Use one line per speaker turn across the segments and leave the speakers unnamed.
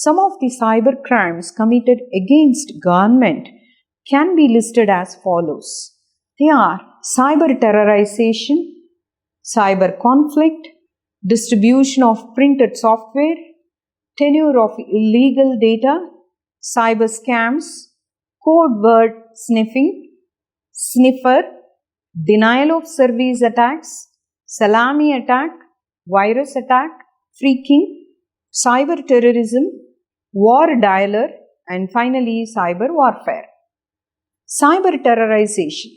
Some of the cyber crimes committed against government can be listed as follows. They are cyber terrorization, cyber conflict, distribution of printed software, tenure of illegal data, cyber scams, code word sniffing, sniffer, denial of service attacks, salami attack, virus attack, phreaking, cyber terrorism, war dialer, and finally cyber warfare. Cyber terrorization.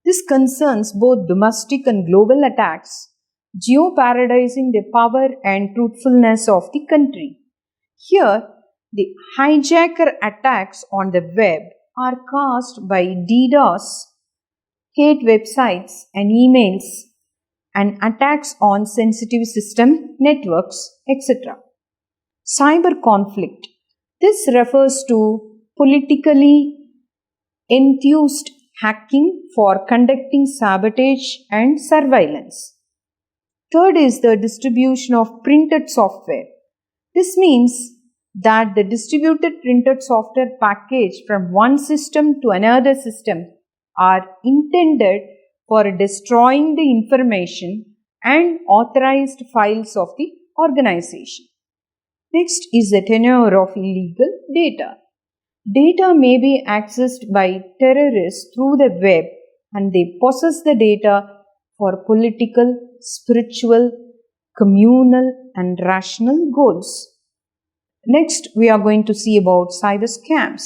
This concerns both domestic and global attacks, jeopardizing the power and truthfulness of the country. Here, the hijacker attacks on the web are caused by DDoS, hate websites and emails, and attacks on sensitive system networks, etc. Cyber conflict. This refers to politically enthused hacking for conducting sabotage and surveillance. Third is the distribution of printed software. This means that the distributed printed software package from one system to another system are intended for destroying the information and authorized files of the organization. Next is the tenure of illegal data. Data may be accessed by terrorists through the web and they possess the data for political, spiritual, communal and rational goals. Next, we are going to see about cyber scams.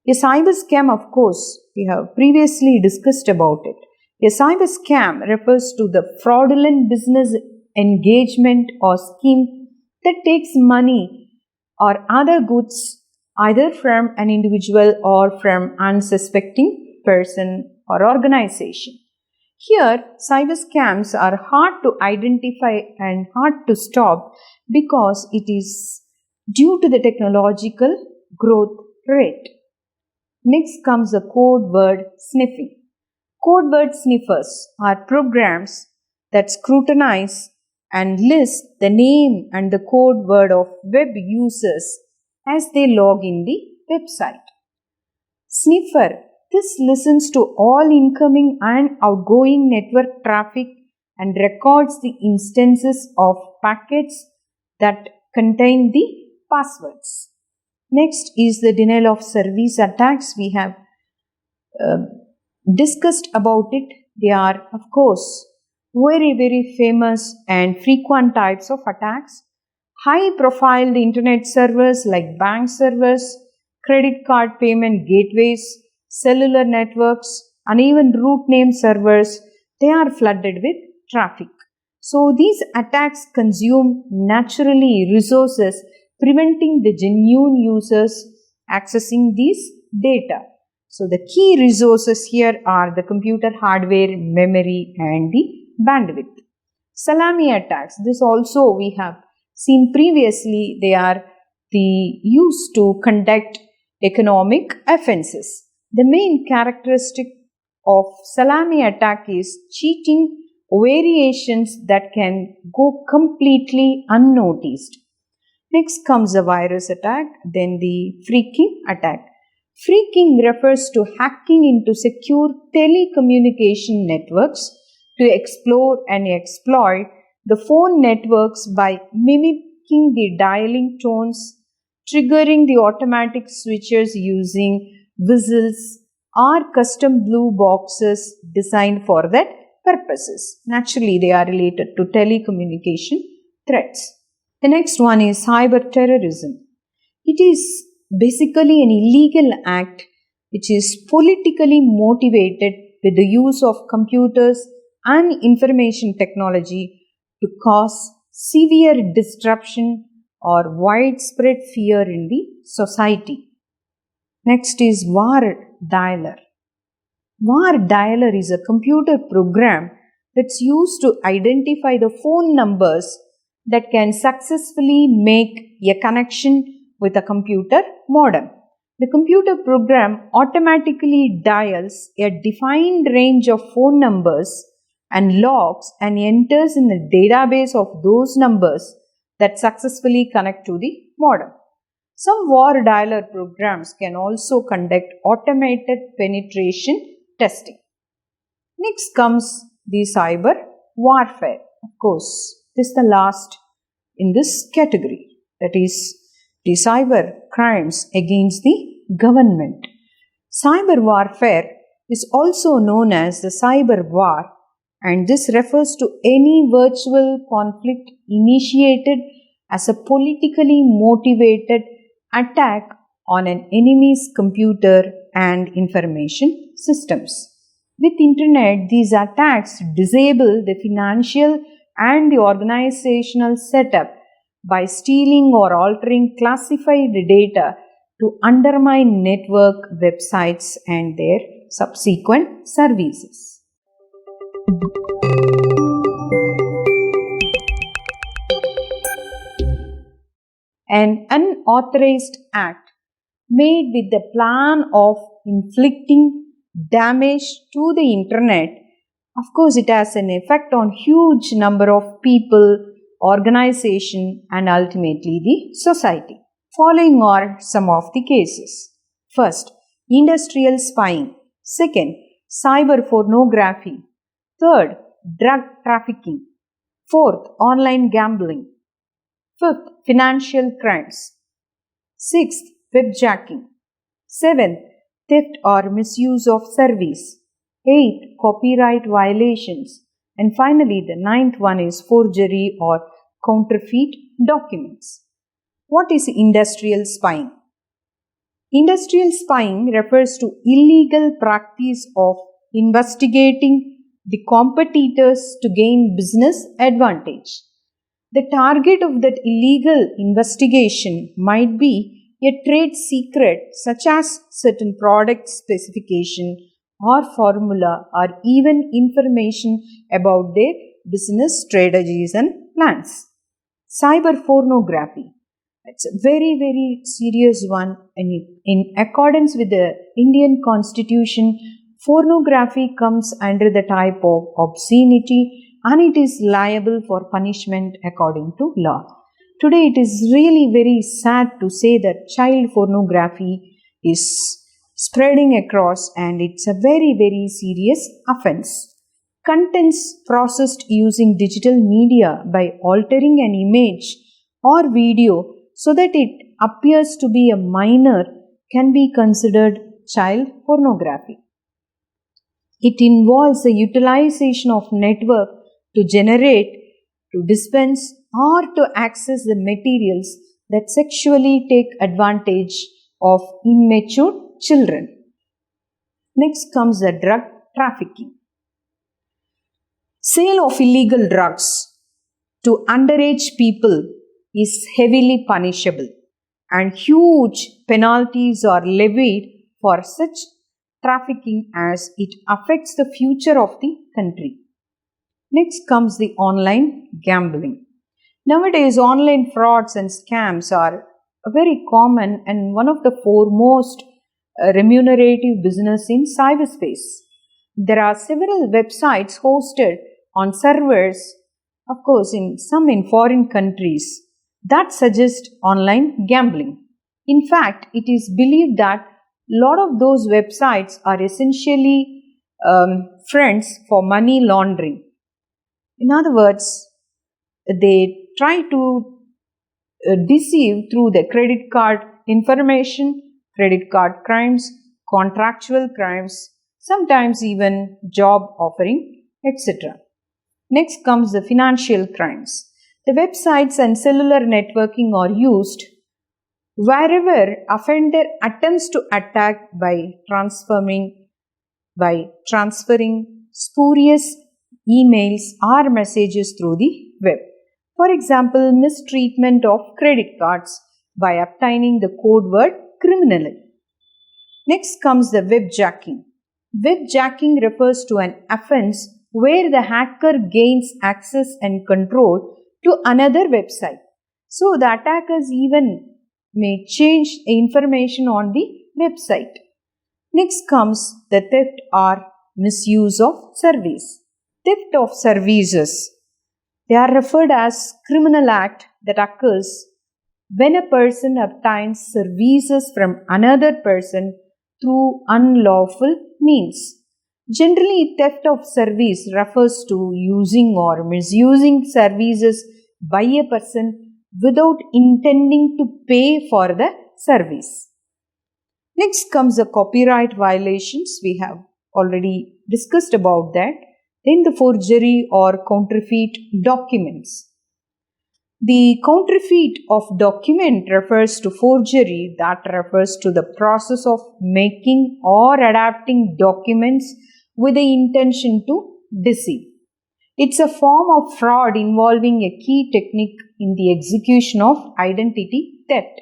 A cyber scam, of course, we have previously discussed about it. A cyber scam refers to the fraudulent business engagement or scheme that takes money or other goods either from an individual or from unsuspecting person or organization. Here, cyber scams are hard to identify and hard to stop because it is due to the technological growth rate. Next comes the code word sniffing. Code word sniffers are programs that scrutinize and list the name and the code word of web users as they log in the website. Sniffer. This listens to all incoming and outgoing network traffic and records the instances of packets that contain the passwords. Next is the denial of service attacks. We have discussed about it. They are, of course, very famous and frequent types of attacks. High-profile internet servers like bank servers, credit card payment gateways, cellular networks, and even root name servers, they are flooded with traffic. So these attacks consume naturally resources, preventing the genuine users accessing these data. So the key resources here are the computer hardware, memory, and the bandwidth. Salami attacks. This also we have seen previously. They are used to conduct economic offenses. The main characteristic of salami attack is cheating variations that can go completely unnoticed. Next comes the virus attack, then the phreaking attack. Phreaking refers to hacking into secure telecommunication networks to explore and exploit the phone networks by mimicking the dialing tones, triggering the automatic switches using whistles or custom blue boxes designed for that purposes. Naturally, they are related to telecommunication threats. The next one is cyber terrorism. It is basically an illegal act which is politically motivated with the use of computers and information technology to cause severe disruption or widespread fear in the society. Next is war dialer. War dialer is a computer program that's used to identify the phone numbers that can successfully make a connection with a computer modem. The computer program automatically dials a defined range of phone numbers and logs and enters in the database of those numbers that successfully connect to the modem. Some war dialer programs can also conduct automated penetration testing. Next comes the cyber warfare. Of course, this is the last in this category. That is the cyber crimes against the government. Cyber warfare is also known as the cyber war, and this refers to any virtual conflict initiated as a politically motivated attack on an enemy's computer and information systems. With internet, these attacks disable the financial and the organizational setup by stealing or altering classified data to undermine network websites and their subsequent services. An unauthorized act made with the plan of inflicting damage to the internet, of course, it has an effect on huge number of people, organization, and ultimately the society. Following are some of the cases. First, industrial spying. Second, cyber pornography. Third, drug trafficking. Fourth, online gambling. Fifth, financial crimes. Sixth, webjacking. Seventh, theft or misuse of service. Eighth, copyright violations. And finally, the ninth one is forgery or counterfeit documents. What is industrial spying? Industrial spying refers to illegal practice of investigating the competitors to gain business advantage. The target of that illegal investigation might be a trade secret such as certain product specification or formula or even information about their business strategies and plans. Cyber pornography. It's a very, very serious one, and in accordance with the Indian Constitution, pornography comes under the type of obscenity and it is liable for punishment according to law. Today it is really very sad to say that child pornography is spreading across and it's a very, very serious offense. Contents processed using digital media by altering an image or video so that it appears to be a minor can be considered child pornography. It involves the utilization of network to generate, to dispense, or to access the materials that sexually take advantage of immature children. Next comes the drug trafficking. Sale of illegal drugs to underage people is heavily punishable, and huge penalties are levied for such trafficking as it affects the future of the country. Next comes the online gambling. Nowadays, online frauds and scams are very common and one of the foremost remunerative business in cyberspace. There are several websites hosted on servers, of course, in foreign countries that suggest online gambling. In fact, it is believed that a lot of those websites are essentially fronts for money laundering. In other words, they try to deceive through the credit card information, credit card crimes, contractual crimes, sometimes even job offering, etc. Next comes the financial crimes. The websites and cellular networking are used wherever offender attempts to attack by transferring spurious emails or messages through the web. For example, mistreatment of credit cards by obtaining the code word criminally. Next comes the webjacking. Webjacking refers to an offense where the hacker gains access and control to another website. So the attackers even may change information on the website. Next comes the theft or misuse of service. Theft of services. They are referred as criminal act that occurs when a person obtains services from another person through unlawful means. Generally, theft of service refers to using or misusing services by a person without intending to pay for the service. Next comes the copyright violations. We have already discussed about that. Then the forgery or counterfeit documents. The counterfeit of document refers to forgery that refers to the process of making or adapting documents with the intention to deceive. It's a form of fraud involving a key technique in the execution of identity theft.